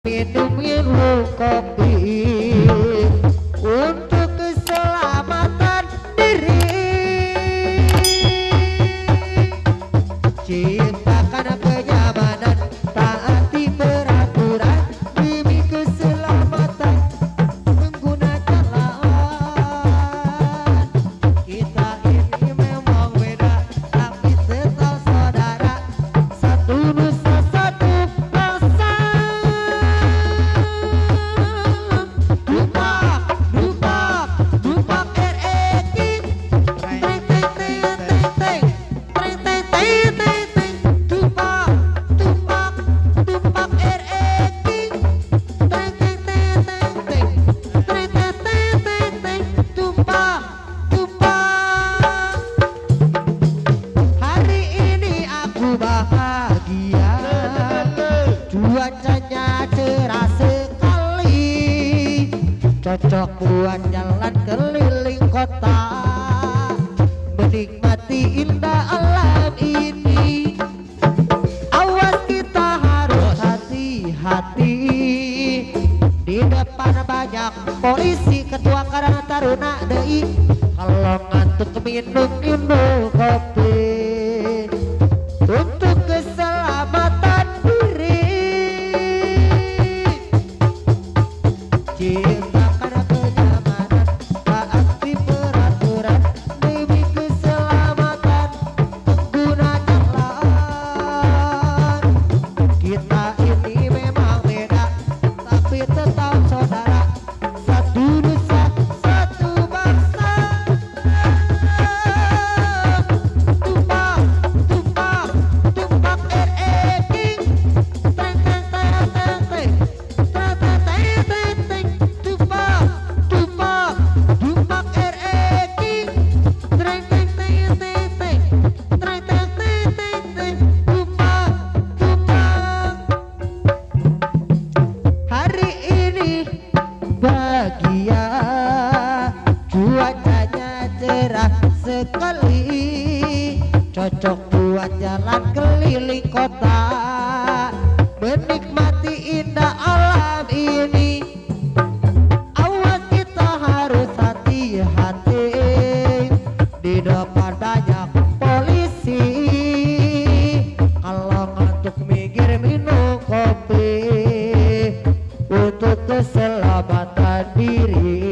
minum kopi untuk keselamatan diri. Ciptakan kenyamanan, taati peraturan demi keselamatan pengguna jalan. Kita ini memang beda, tapi tetap saudara, satu nusa satu bangsa. Dupak RE King, teng teng teng teng teng teng teng teng teng teng. Dupak RE King, teng teng teng teng teng teng teng teng teng teng. Dupak. Hari ini aku bahagia, cuacanya cerah sekali, cocok buat jalan keliling kota, menikmati indah alam ini. Awas kita harus hati-hati, di depan banyak polisi, ketua Karang Taruna DI. Kalau ngantuk minum kopi untuk keselamatan diri. Ciptakan kenyamanan, taati peraturan demi keselamatan pengguna jalan. Kita ini memang beda, tapi tetap saudara, satu nusa satu bangsa. Dupak RE King, teng teng teng teng teng teng teng teng teng teng. Dupak RE King, teng teng teng teng teng teng teng teng teng teng. Dupak. Hari ini bahagia, cuacanya cerah sekali, cocok buat jalan keliling kota, menikmati indah alam ini. Awas kita harus hati-hati, di depan banyak polisi. Kalau ngantuk minggir minum kopi untuk keselamatan diri.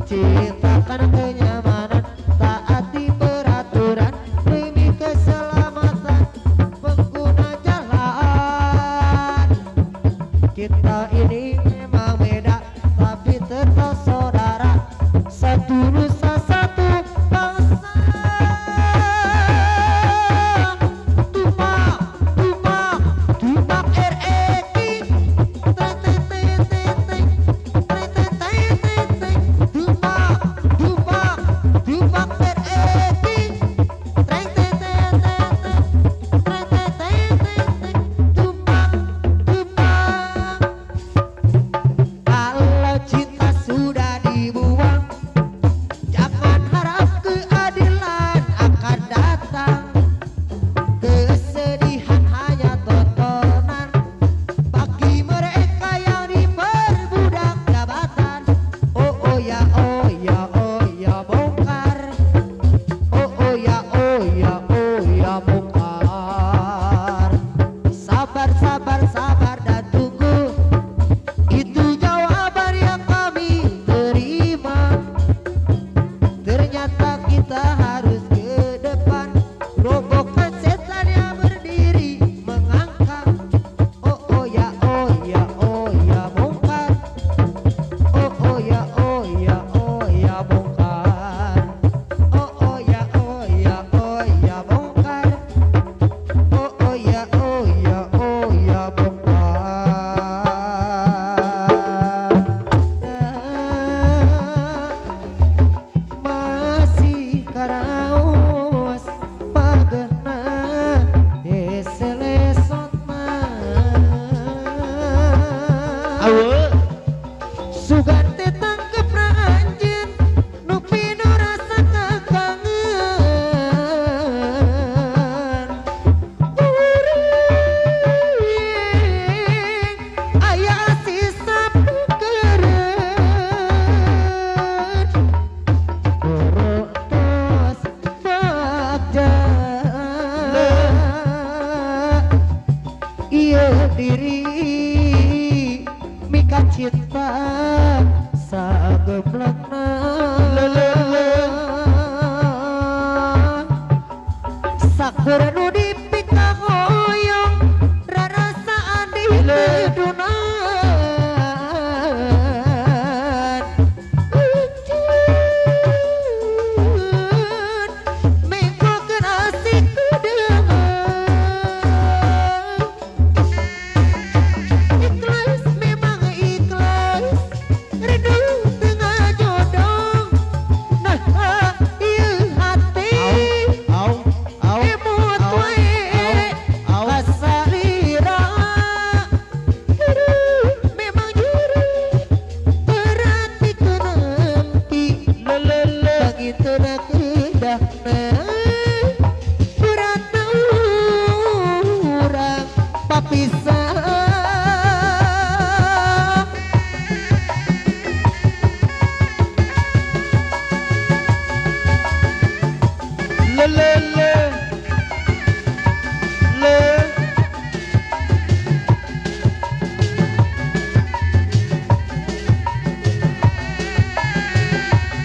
Ciptakan kenyamanan, taati peraturan demi keselamatan pengguna jalan. Kita ini memang beda, tapi tetap saudara, satu nusa satu bangsa. Dupak RE King, teng teng teng teng teng teng teng teng teng teng. Dupak RE King, teng teng teng teng teng teng teng teng teng. Dupak. Kalau cinta sudah dibuang, jangan harap keadilan akan datang. Kesedihan hanya tontonan bagi mereka yang diperbudak jabatan. Oh ya bongkar. Oh ya bongkar. Sabar dan tunggu, itu jawaban yang kami terima. Ternyata kita harus ke depan, robohkan setan yang berdiri mengangkat. Oh ya bongkar. Oh ya bongkar. Oh ya bongkar. Oh ya bongkar. iya diri mika cinta sageblengna sakur nu dipika hoyong rarasaan di dunan mengkokeun asik kudengan ikhlas memang ikhlas rindu tengah jodoh nah ieu hati emut wae kasalira memang juru perhatikeun empi bagituna keudahna beratna urang papisah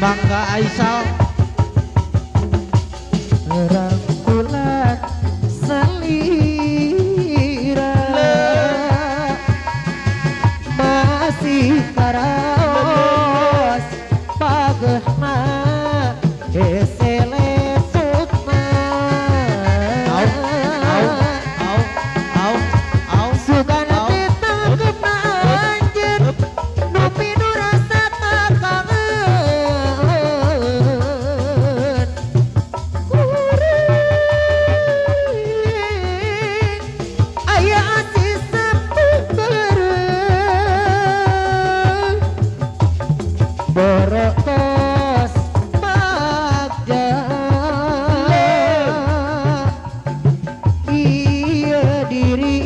Bangga Aisyah rangkulan salira masih karaos pagehna eselesutna sugana ditangkepna anjeun nu pinu rasa takangen kuring aya asih sapukeureuh borotos bagja iya diri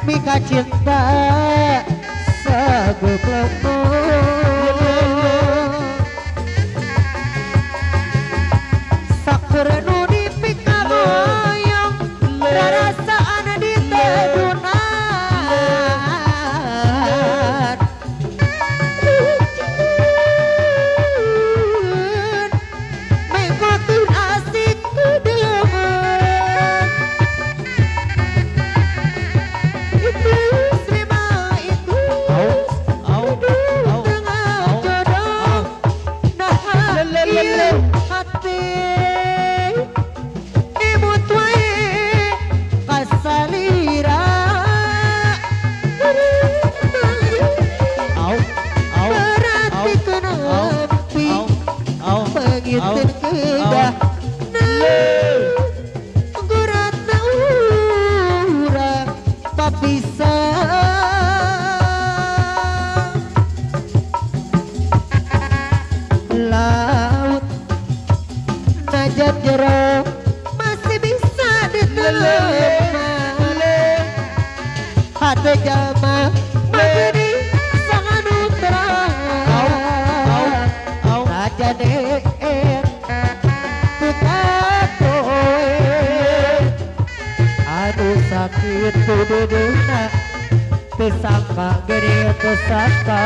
mika cinta sageblengna sakur nu dipika hoyong rarasaan di tedunan mengkokeun asik kudengan ikhlas memang ikhlas tengah jodoh nah ieu hati imut wae kasalira perhatikeun empi bagitun keudahna guratna urang papisah laut najat jero masih bisa ditelepna hate jalma mageni sanganu terang raja deet tukatoe anu sakit kududuna tesangka gede tesangka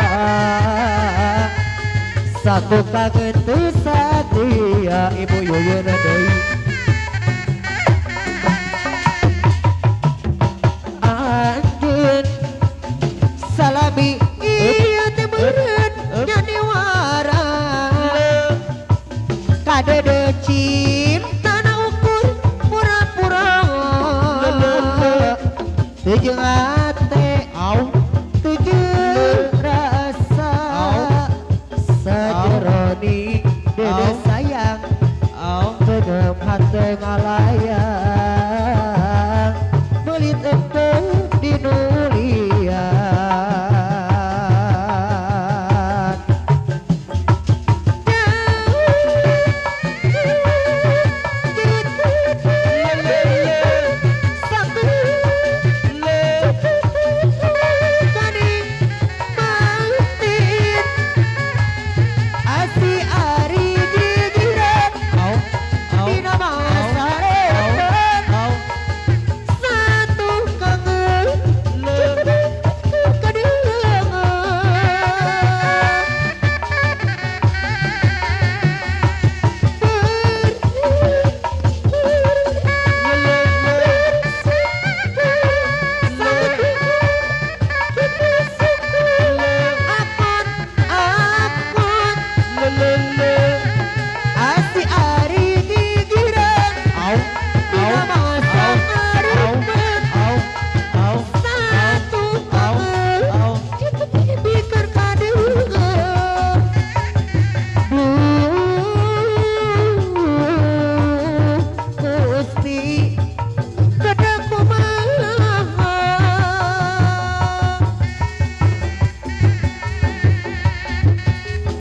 saku kangen teu sadia ibu yuyuna deui anjeun salami ieu teh meureun nyani warang kadede cinta na ukur pura-pura teu jeung